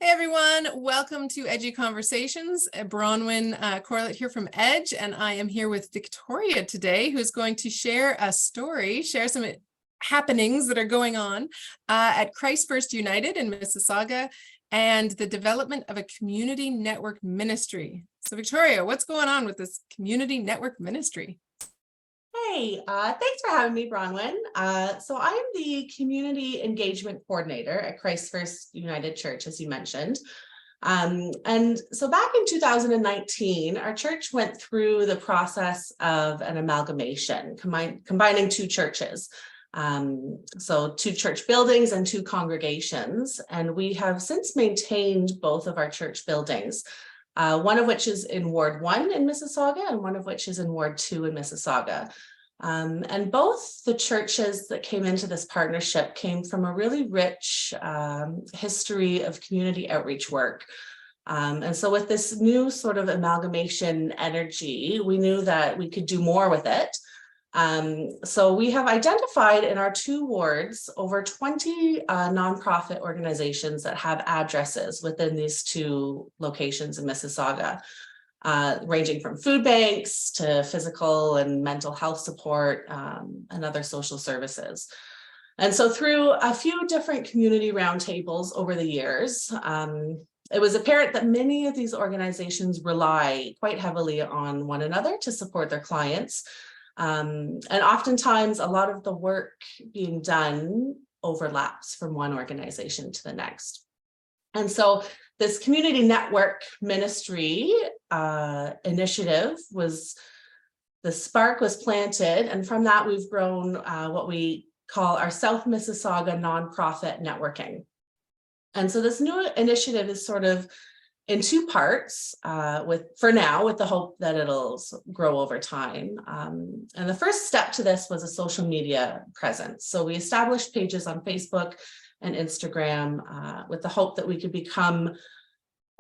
Hey everyone, welcome to EDGEy Conversations. Bronwyn Corlett here from Edge, and I am here with Victoria today, who's going to share a story, share some happenings that are going on at Christ First United in Mississauga and the development of a community network ministry. So Victoria, what's going on with this community network ministry? Hey, thanks for having me, Bronwyn. So I am the Community Engagement Coordinator at Christ First United Church, as you mentioned. And so back in 2019, our church went through the process of an amalgamation, combining two churches. So two church buildings and two congregations. And we have since maintained both of our church buildings. One of which is in Ward 1 in Mississauga and one of which is in Ward 2 in Mississauga. And both the churches that came into this partnership came from a really rich history of community outreach work. And so with this new sort of amalgamation energy, we knew that we could do more with it. So we have identified in our two wards over 20 nonprofit organizations that have addresses within these two locations in Mississauga, ranging from food banks to physical and mental health support and other social services. And so through a few different community roundtables over the years, it was apparent that many of these organizations rely quite heavily on one another to support their clients. And oftentimes a lot of the work being done overlaps from one organization to the next. And so this community network ministry initiative the spark was planted. And from that, we've grown what we call our South Mississauga nonprofit networking. And so this new initiative is sort of in two parts, for now, with the hope that it'll grow over time. And the first step to this was a social media presence. So we established pages on Facebook and Instagram with the hope that we could become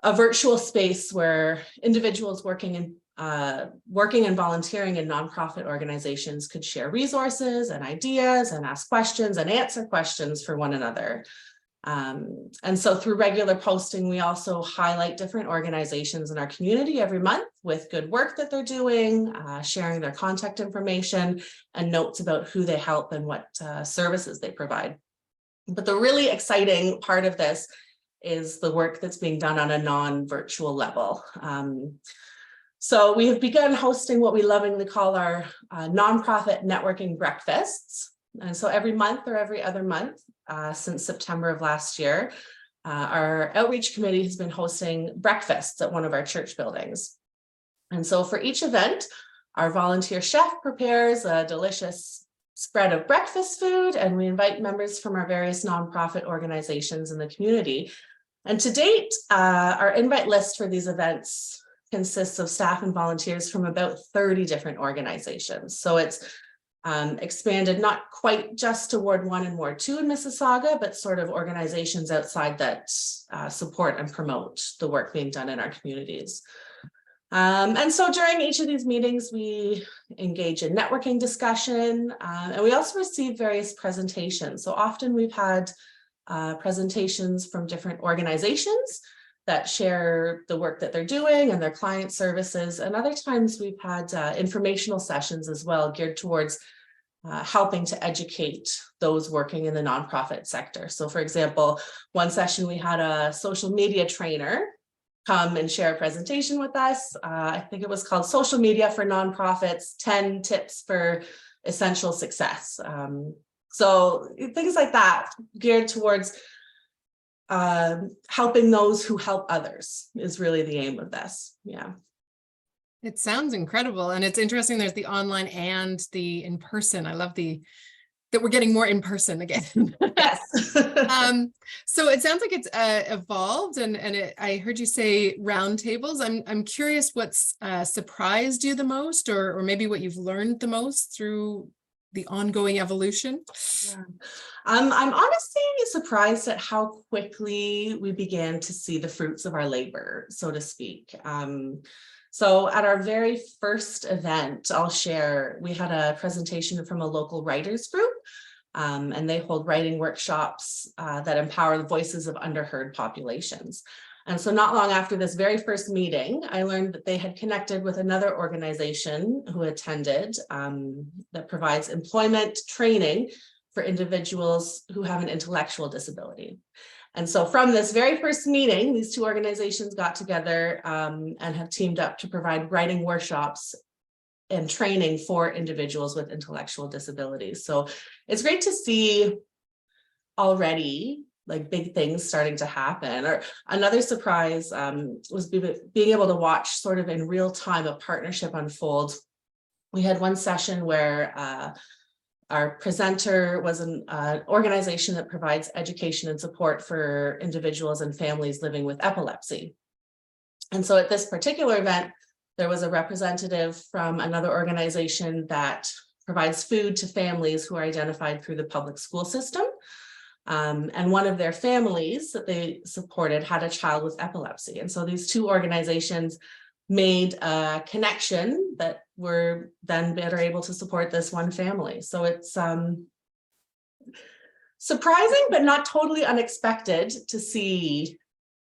a virtual space where individuals working and volunteering in nonprofit organizations could share resources and ideas and ask questions and answer questions for one another. And so through regular posting, we also highlight different organizations in our community every month with good work that they're doing, sharing their contact information and notes about who they help and what services they provide. But the really exciting part of this is the work that's being done on a non-virtual level. So we have begun hosting what we lovingly call our nonprofit networking breakfasts. And so every month or every other month, since September of last year, our outreach committee has been hosting breakfasts at one of our church buildings. And so for each event, our volunteer chef prepares a delicious spread of breakfast food, and we invite members from our various nonprofit organizations in the community. And to date, our invite list for these events consists of staff and volunteers from about 30 different organizations. So it's expanded not quite just to Ward 1 and Ward 2 in Mississauga, but sort of organizations outside that support and promote the work being done in our communities. And so during each of these meetings, we engage in networking discussion, and we also receive various presentations. So often we've had presentations from different organizations that share the work that they're doing and their client services. And other times we've had informational sessions as well, geared towards helping to educate those working in the nonprofit sector. So for example, one session we had a social media trainer come and share a presentation with us. I think it was called Social Media for Nonprofits, 10 Tips for Essential Success. So things like that, geared towards helping those who help others is really the aim of this. Yeah. It sounds incredible. And it's interesting. There's the online and the in-person. I love that we're getting more in person again. Yes. So it sounds like it's evolved, and I heard you say roundtables. I'm curious what's surprised you the most, or maybe what you've learned the most through the ongoing evolution. Yeah. I'm honestly surprised at how quickly we began to see the fruits of our labor, so to speak. So at our very first event, I'll share, we had a presentation from a local writers group And they hold writing workshops that empower the voices of underheard populations. And so not long after this very first meeting, I learned that they had connected with another organization who attended that provides employment training for individuals who have an intellectual disability. And so from this very first meeting, these two organizations got together and have teamed up to provide writing workshops and training for individuals with intellectual disabilities. So it's great to see already like big things starting to happen. Or another surprise was being able to watch sort of in real time a partnership unfold. We had one session where our presenter was an organization that provides education and support for individuals and families living with epilepsy. And so at this particular event, there was a representative from another organization that provides food to families who are identified through the public school system. And one of their families that they supported had a child with epilepsy. And so these two organizations made a connection that were then better able to support this one family. So it's surprising, but not totally unexpected to see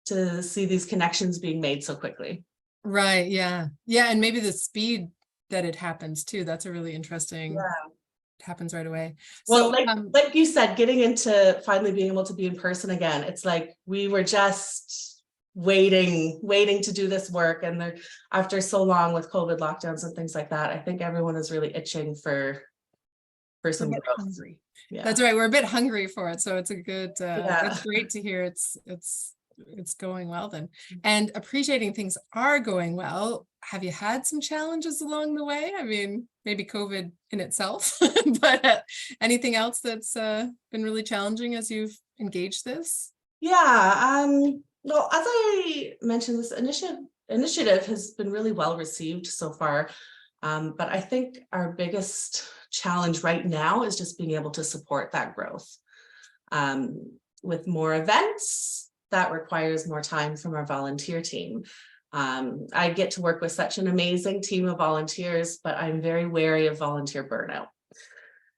these connections being made so quickly. Right. Yeah. Yeah. And maybe the speed that it happens too. That's a really interesting, it happens right away. Well, So, like you said, getting into finally being able to be in person again, it's like we were just waiting to do this work. And after so long with COVID lockdowns and things like that, I think everyone is really itching for some growth. Hungry. Yeah. That's right. We're a bit hungry for it. So it's a good, Yeah. it's great to hear it's going well then. And appreciating things are going well. Have you had some challenges along the way? I mean, maybe COVID in itself, but anything else that's been really challenging as you've engaged this? Yeah. Well, as I mentioned, this initiative has been really well received so far. But I think our biggest challenge right now is just being able to support that growth. With more events, that requires more time from our volunteer team. I get to work with such an amazing team of volunteers, but I'm very wary of volunteer burnout.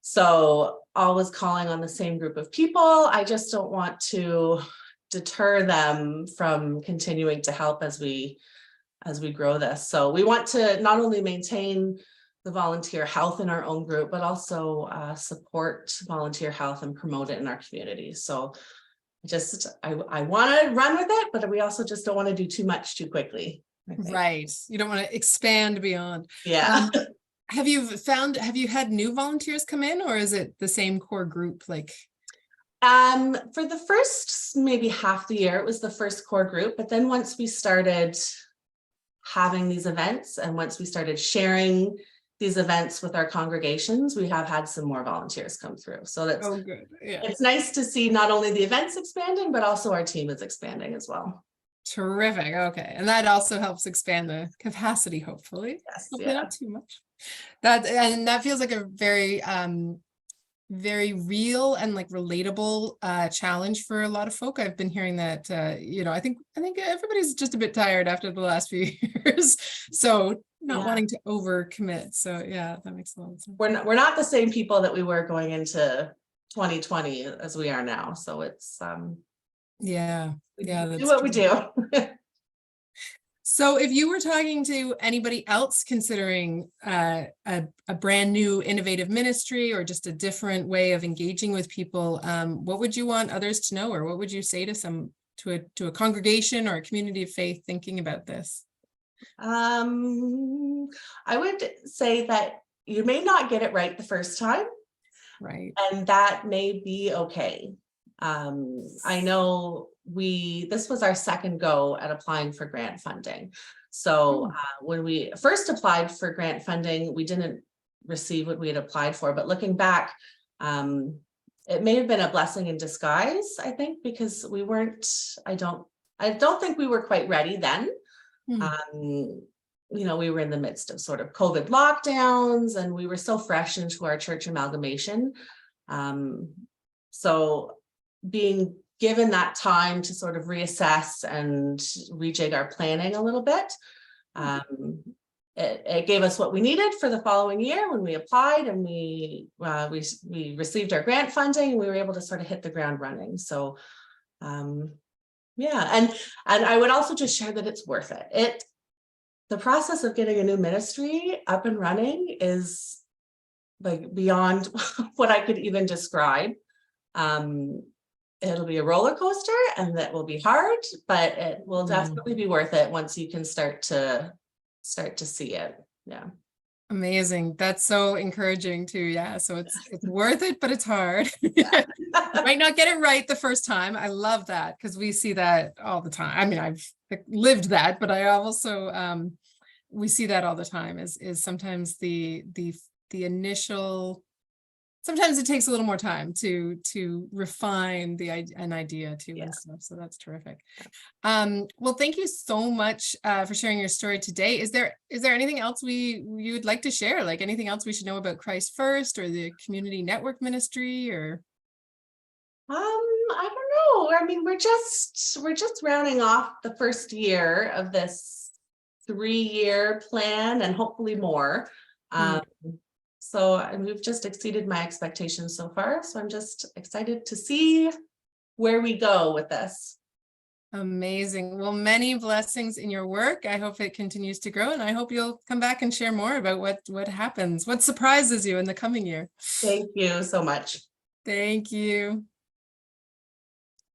So always calling on the same group of people, I just don't want to deter them from continuing to help as we grow this. So we want to not only maintain the volunteer health in our own group, but also support volunteer health and promote it in our community. So I want to run with it, but we also just don't want to do too much too quickly. Right. You don't want to expand beyond. Yeah. Have you had new volunteers come in, or is it the same core group? Like, for the first maybe half the year, it was the first core group. But then once we started having these events and once we started sharing these events with our congregations, we have had some more volunteers come through. So that's good. Yeah. It's nice to see not only the events expanding, but also our team is expanding as well. Terrific. Okay. And that also helps expand the capacity, hopefully. Yes. Hopefully not too much. That feels like a very very real and like relatable challenge for a lot of folk. I've been hearing that I think everybody's just a bit tired after the last few years. So not wanting to overcommit. So yeah, that makes a lot of sense. We're not the same people that we were going into 2020 as we are now. So it's we do what we do. So if you were talking to anybody else considering a brand new innovative ministry or just a different way of engaging with people, what would you want others to know, or what would you say to a congregation or a community of faith thinking about this? I would say that you may not get it right the first time. Right. And that may be okay. I know this was our second go at applying for grant funding. So when we first applied for grant funding, we didn't receive what we had applied for, but looking back, it may have been a blessing in disguise, I think, because I don't think we were quite ready then. We were in the midst of sort of COVID lockdowns and we were so fresh into our church amalgamation. So being given that time to sort of reassess and rejig our planning a little bit, it gave us what we needed for the following year when we applied, and we received our grant funding, and we were able to sort of hit the ground running. So yeah, and I would also just share that it's worth it. The process of getting a new ministry up and running is like beyond what I could even describe. It'll be a roller coaster, and that will be hard, but it will definitely be worth it once you can start to see it. Yeah. Amazing. That's so encouraging too. Yeah. So it's worth it, but it's hard. You might not get it right the first time. I love that, because we see that all the time. I mean, I've lived that, but I also we see that all the time is sometimes the initial, sometimes it takes a little more time to refine an idea too and stuff. So that's terrific. Well, thank you so much for sharing your story today. Is there anything else you would like to share? Like anything else we should know about Christ First or the community network ministry, or? I don't know. I mean, we're just rounding off the first year of this 3-year plan, and hopefully more. So we've just exceeded my expectations so far. So I'm just excited to see where we go with this. Amazing. Well, many blessings in your work. I hope it continues to grow, and I hope you'll come back and share more about what happens, what surprises you in the coming year. Thank you so much. Thank you.